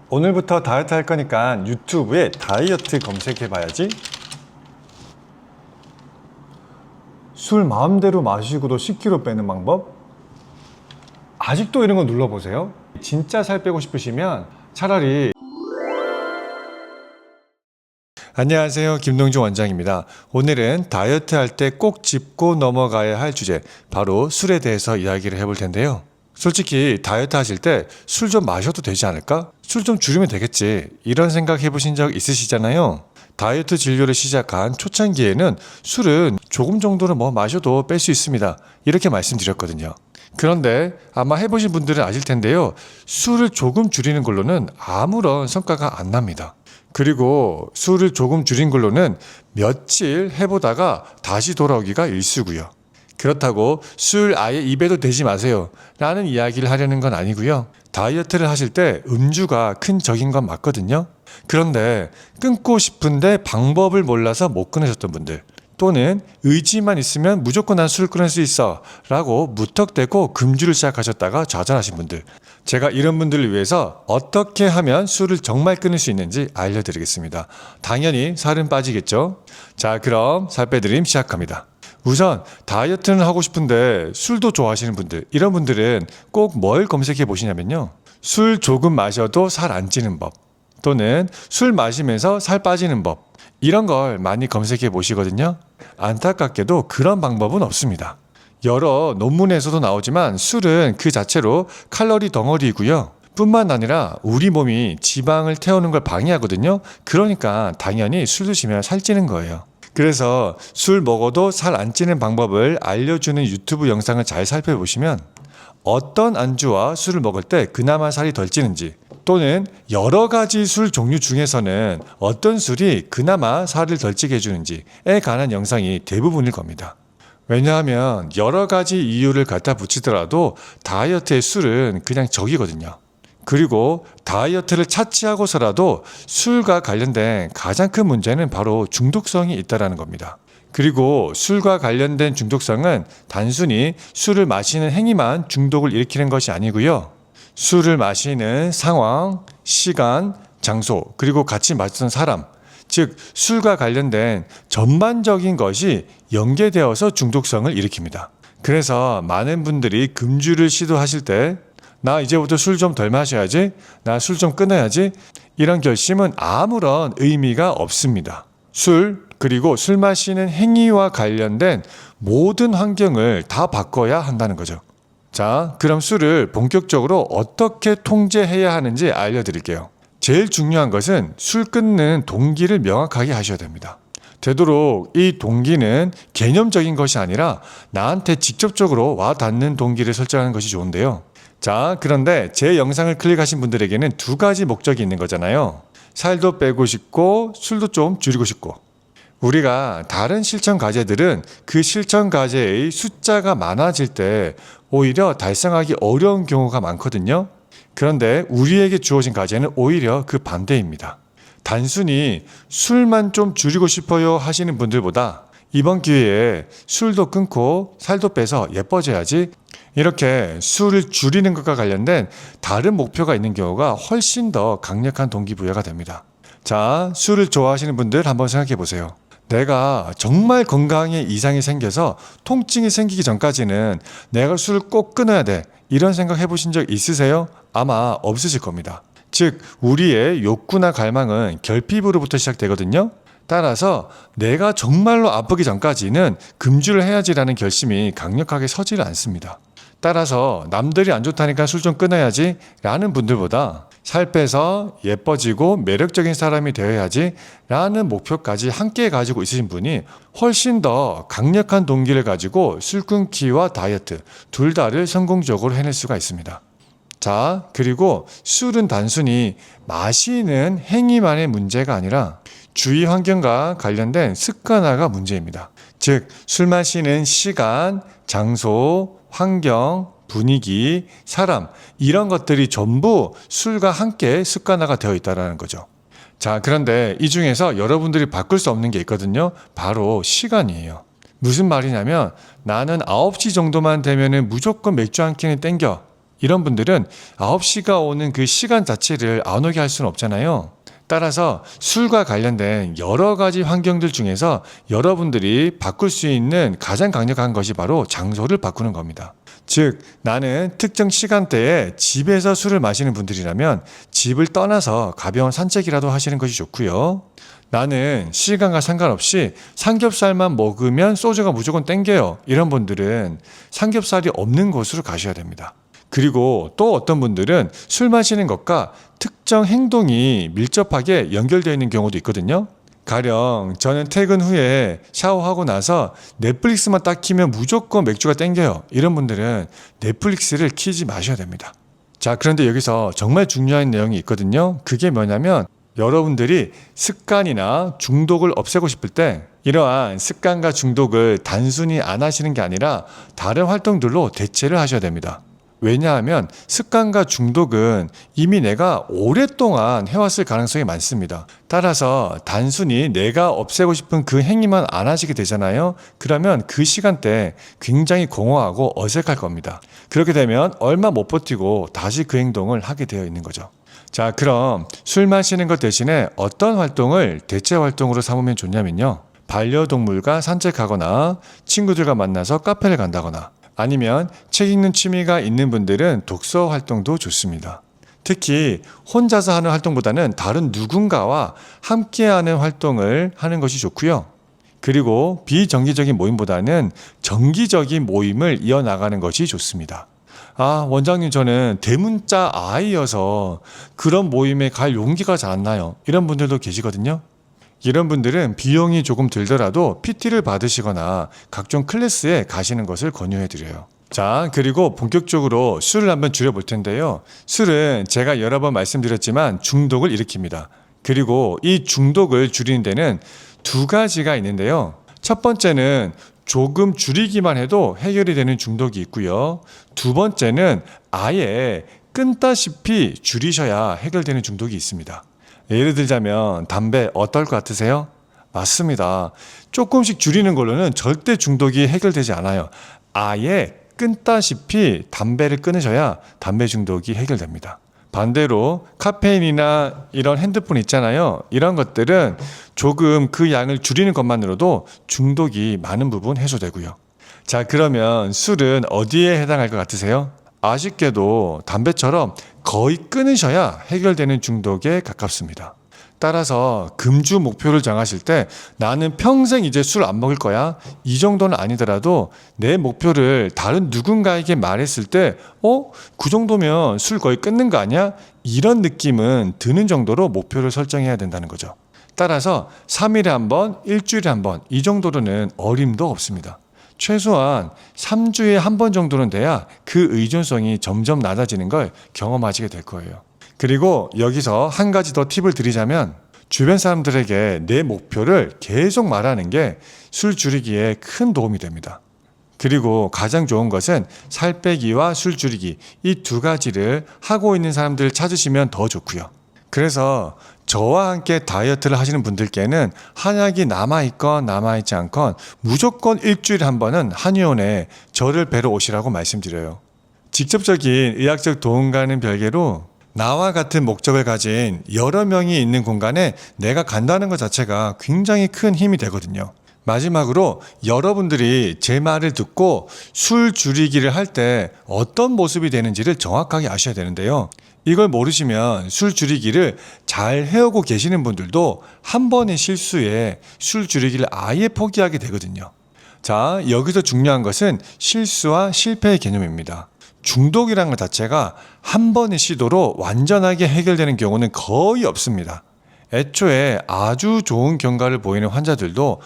오늘부터 다이어트 할 거니까 유튜브에 다이어트 검색해 봐야지. 술 마음대로 마시고도 10kg 빼는 방법? 아직도 이런 거 눌러보세요. 진짜 살 빼고 싶으시면 차라리. 안녕하세요, 김동준 원장입니다. 오늘은 다이어트 할 때 꼭 짚고 넘어가야 할 주제, 바로 술에 대해서 이야기를 해볼 텐데요. 솔직히 다이어트 하실 때 술 좀 마셔도 되지 않을까? 술 좀 줄이면 되겠지, 이런 생각 해보신 적 있으시잖아요. 다이어트 진료를 시작한 초창기에는 술은 조금 정도는 마셔도 뺄 수 있습니다, 이렇게 말씀드렸거든요. 그런데 아마 해보신 분들은 아실 텐데요, 술을 조금 줄이는 걸로는 아무런 성과가 안 납니다. 그리고 술을 조금 줄인 걸로는 며칠 해보다가 다시 돌아오기가 일쑤고요. 그렇다고 술 아예 입에도 대지 마세요 라는 이야기를 하려는 건 아니고요. 다이어트를 하실 때 음주가 큰 적인 건 맞거든요. 그런데 끊고 싶은데 방법을 몰라서 못 끊으셨던 분들, 또는 의지만 있으면 무조건 난 술 끊을 수 있어 라고 무턱대고 금주를 시작하셨다가 좌절하신 분들, 제가 이런 분들을 위해서 어떻게 하면 술을 정말 끊을 수 있는지 알려드리겠습니다. 당연히 살은 빠지겠죠. 자, 그럼 살 빼드림 시작합니다. 우선 다이어트는 하고 싶은데 술도 좋아하시는 분들, 이런 분들은 꼭 뭘 검색해 보시냐면요, 술 조금 마셔도 살 안 찌는 법, 또는 술 마시면서 살 빠지는 법, 이런 걸 많이 검색해 보시거든요. 안타깝게도 그런 방법은 없습니다. 여러 논문에서도 나오지만 술은 그 자체로 칼로리 덩어리이고요. 뿐만 아니라 우리 몸이 지방을 태우는 걸 방해하거든요. 그러니까 당연히 술 드시면 살찌는 거예요. 그래서 술 먹어도 살 안 찌는 방법을 알려주는 유튜브 영상을 잘 살펴보시면 어떤 안주와 술을 먹을 때 그나마 살이 덜 찌는지, 또는 여러 가지 술 종류 중에서는 어떤 술이 그나마 살을 덜 찌게 해주는지에 관한 영상이 대부분일 겁니다. 왜냐하면 여러 가지 이유를 갖다 붙이더라도 다이어트의 술은 그냥 적이거든요. 그리고 다이어트를 차치하고서라도 술과 관련된 가장 큰 문제는 바로 중독성이 있다는 겁니다. 그리고 술과 관련된 중독성은 단순히 술을 마시는 행위만 중독을 일으키는 것이 아니고요. 술을 마시는 상황, 시간, 장소, 그리고 같이 마시는 사람, 즉 술과 관련된 전반적인 것이 연계되어서 중독성을 일으킵니다. 그래서 많은 분들이 금주를 시도하실 때 나 이제부터 술 좀 덜 마셔야지, 나 술 좀 끊어야지, 이런 결심은 아무런 의미가 없습니다. 술, 그리고 술 마시는 행위와 관련된 모든 환경을 다 바꿔야 한다는 거죠. 자, 그럼 술을 본격적으로 어떻게 통제해야 하는지 알려드릴게요. 제일 중요한 것은 술 끊는 동기를 명확하게 하셔야 됩니다. 되도록 이 동기는 개념적인 것이 아니라 나한테 직접적으로 와 닿는 동기를 설정하는 것이 좋은데요. 자, 그런데 제 영상을 클릭하신 분들에게는 두 가지 목적이 있는 거잖아요. 살도 빼고 싶고 술도 좀 줄이고 싶고. 우리가 다른 실천 과제들은 그 실천 과제의 숫자가 많아질 때 오히려 달성하기 어려운 경우가 많거든요. 그런데 우리에게 주어진 과제는 오히려 그 반대입니다. 단순히 술만 좀 줄이고 싶어요 하시는 분들보다 이번 기회에 술도 끊고 살도 빼서 예뻐져야지, 이렇게 술을 줄이는 것과 관련된 다른 목표가 있는 경우가 훨씬 더 강력한 동기부여가 됩니다. 자, 술을 좋아하시는 분들 한번 생각해 보세요. 내가 정말 건강에 이상이 생겨서 통증이 생기기 전까지는 내가 술을 꼭 끊어야 돼, 이런 생각 해보신 적 있으세요? 아마 없으실 겁니다. 즉, 우리의 욕구나 갈망은 결핍으로부터 시작되거든요. 따라서 내가 정말로 아프기 전까지는 금주를 해야지라는 결심이 강력하게 서지를 않습니다. 따라서 남들이 안 좋다니까 술 좀 끊어야지 라는 분들보다 살 빼서 예뻐지고 매력적인 사람이 되어야지 라는 목표까지 함께 가지고 있으신 분이 훨씬 더 강력한 동기를 가지고 술 끊기와 다이어트 둘 다를 성공적으로 해낼 수가 있습니다. 자, 그리고 술은 단순히 마시는 행위만의 문제가 아니라 주위 환경과 관련된 습관화가 문제입니다. 즉, 술 마시는 시간, 장소, 환경, 분위기, 사람, 이런 것들이 전부 술과 함께 습관화가 되어 있다는 거죠. 자, 그런데 이 중에서 여러분들이 바꿀 수 없는 게 있거든요. 바로 시간이에요. 무슨 말이냐면 나는 9시 정도만 되면은 무조건 맥주 한 캔이 땡겨, 이런 분들은 9시가 오는 그 시간 자체를 안 오게 할 수는 없잖아요. 따라서 술과 관련된 여러 가지 환경들 중에서 여러분들이 바꿀 수 있는 가장 강력한 것이 바로 장소를 바꾸는 겁니다. 즉, 나는 특정 시간대에 집에서 술을 마시는 분들이라면 집을 떠나서 가벼운 산책이라도 하시는 것이 좋고요. 나는 시간과 상관없이 삼겹살만 먹으면 소주가 무조건 땡겨요. 이런 분들은 삼겹살이 없는 곳으로 가셔야 됩니다. 그리고 또 어떤 분들은 술 마시는 것과 특정 행동이 밀접하게 연결되어 있는 경우도 있거든요. 가령 저는 퇴근 후에 샤워하고 나서 넷플릭스만 딱 키면 무조건 맥주가 땡겨요. 이런 분들은 넷플릭스를 키지 마셔야 됩니다. 자, 그런데 여기서 정말 중요한 내용이 있거든요. 그게 뭐냐면 여러분들이 습관이나 중독을 없애고 싶을 때 이러한 습관과 중독을 단순히 안 하시는 게 아니라 다른 활동들로 대체를 하셔야 됩니다. 왜냐하면 습관과 중독은 이미 내가 오랫동안 해왔을 가능성이 많습니다. 따라서 단순히 내가 없애고 싶은 그 행위만 안 하시게 되잖아요. 그러면 그 시간대 굉장히 공허하고 어색할 겁니다. 그렇게 되면 얼마 못 버티고 다시 그 행동을 하게 되어 있는 거죠. 자, 그럼 술 마시는 것 대신에 어떤 활동을 대체 활동으로 삼으면 좋냐면요. 반려동물과 산책하거나 친구들과 만나서 카페를 간다거나 아니면 책 읽는 취미가 있는 분들은 독서 활동도 좋습니다. 특히 혼자서 하는 활동보다는 다른 누군가와 함께하는 활동을 하는 것이 좋고요. 그리고 비정기적인 모임보다는 정기적인 모임을 이어나가는 것이 좋습니다. 아, 원장님, 저는 대문자 아이여서 그런 모임에 갈 용기가 잘 안 나요. 이런 분들도 계시거든요. 이런 분들은 비용이 조금 들더라도 PT를 받으시거나 각종 클래스에 가시는 것을 권유해드려요. 자, 그리고 본격적으로 술을 한번 줄여볼 텐데요. 술은 제가 여러 번 말씀드렸지만 중독을 일으킵니다. 그리고 이 중독을 줄이는 데는 두 가지가 있는데요. 첫 번째는 조금 줄이기만 해도 해결이 되는 중독이 있고요. 두 번째는 아예 끊다시피 줄이셔야 해결되는 중독이 있습니다. 예를 들자면 담배 어떨 것 같으세요? 맞습니다. 조금씩 줄이는 걸로는 절대 중독이 해결되지 않아요. 아예 끊다시피 담배를 끊으셔야 담배 중독이 해결됩니다. 반대로 카페인이나 이런 핸드폰 있잖아요. 이런 것들은 조금 그 양을 줄이는 것만으로도 중독이 많은 부분 해소되고요. 자, 그러면 술은 어디에 해당할 것 같으세요? 아쉽게도 담배처럼 거의 끊으셔야 해결되는 중독에 가깝습니다. 따라서 금주 목표를 정하실 때 나는 평생 이제 술 안 먹을 거야. 이 정도는 아니더라도 내 목표를 다른 누군가에게 말했을 때 그 정도면 술 거의 끊는 거 아니야? 이런 느낌은 드는 정도로 목표를 설정해야 된다는 거죠. 따라서 3일에 한 번, 일주일에 한 번 이 정도로는 어림도 없습니다. 최소한 3주에 한 번 정도는 돼야 그 의존성이 점점 낮아지는 걸 경험하시게 될 거예요. 그리고 여기서 한 가지 더 팁을 드리자면 주변 사람들에게 내 목표를 계속 말하는 게 술 줄이기에 큰 도움이 됩니다. 그리고 가장 좋은 것은 살 빼기와 술 줄이기 이 두 가지를 하고 있는 사람들을 찾으시면 더 좋고요. 그래서 저와 함께 다이어트를 하시는 분들께는 한약이 남아있건 남아있지 않건 무조건 일주일에 한 번은 한의원에 저를 뵈러 오시라고 말씀드려요. 직접적인 의학적 도움과는 별개로 나와 같은 목적을 가진 여러 명이 있는 공간에 내가 간다는 것 자체가 굉장히 큰 힘이 되거든요. 마지막으로 여러분들이 제 말을 듣고 술 줄이기를 할 때 어떤 모습이 되는지를 정확하게 아셔야 되는데요. 이걸 모르시면 술 줄이기를 잘 해오고 계시는 분들도 한 번의 실수에 술 줄이기를 아예 포기하게 되거든요. 자, 여기서 중요한 것은 실수와 실패의 개념입니다. 중독이라는 것 자체가 한 번의 시도로 완전하게 해결되는 경우는 거의 없습니다. 애초에 아주 좋은 경과를 보이는 환자들도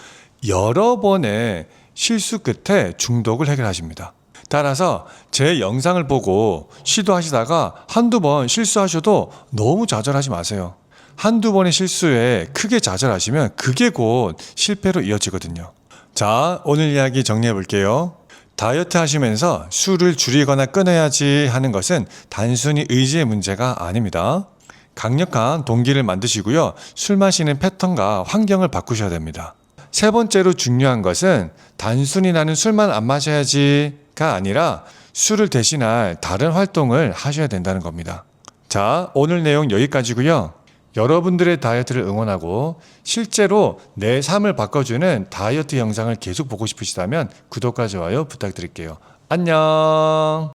여러 번의 실수 끝에 중독을 해결하십니다. 따라서 제 영상을 보고 시도하시다가 한두 번 실수하셔도 너무 좌절하지 마세요. 한두 번의 실수에 크게 좌절하시면 그게 곧 실패로 이어지거든요. 자, 오늘 이야기 정리해 볼게요. 다이어트 하시면서 술을 줄이거나 끊어야지 하는 것은 단순히 의지의 문제가 아닙니다. 강력한 동기를 만드시고요. 술 마시는 패턴과 환경을 바꾸셔야 됩니다. 세 번째로 중요한 것은 단순히 나는 술만 안 마셔야지가 아니라 술을 대신할 다른 활동을 하셔야 된다는 겁니다. 자, 오늘 내용 여기까지고요. 여러분들의 다이어트를 응원하고 실제로 내 삶을 바꿔주는 다이어트 영상을 계속 보고 싶으시다면 구독과 좋아요 부탁드릴게요. 안녕.